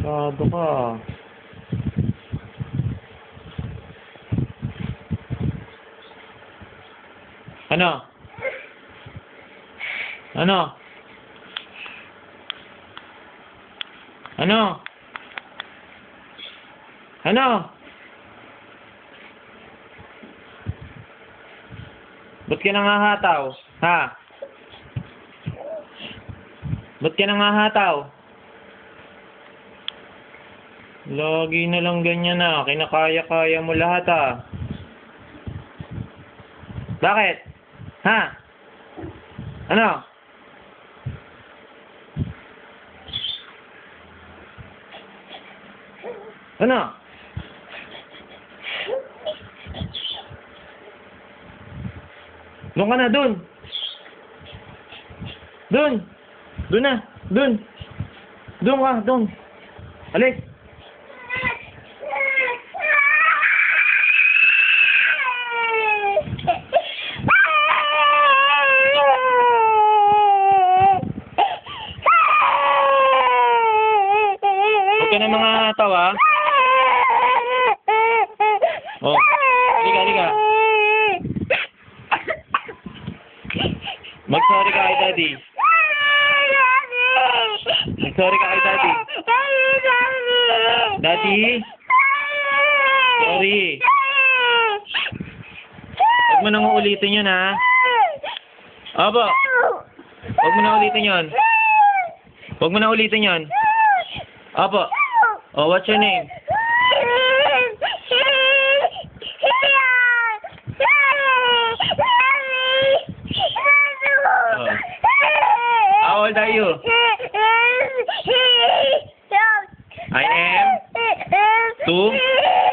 Delikado ka. Ano? Ano? Ano? Ano? Ba't ka nangahataw? Ha? Ba't ka nangahataw? Lagi na lang ganyan na. Kinakaya-kaya mo lahat ah. Bakit? Ha? Ano? Ano? Doon ka na, doon. Doon. Doon na, doon. Doon ka, doon. Alis. Huwag ka na mga tawa. Oh, halika, halika. Mag-sorry ka kay Daddy. Mag-sorry ka kay Daddy. Daddy? Sorry. Huwag mo nang uulitin yun, ha? Opo. Huwag mo nang ulitin yun. Huwag mo nang ulitin yun. Opo. Oh, what's your name? Oh. How old are you? I am 2.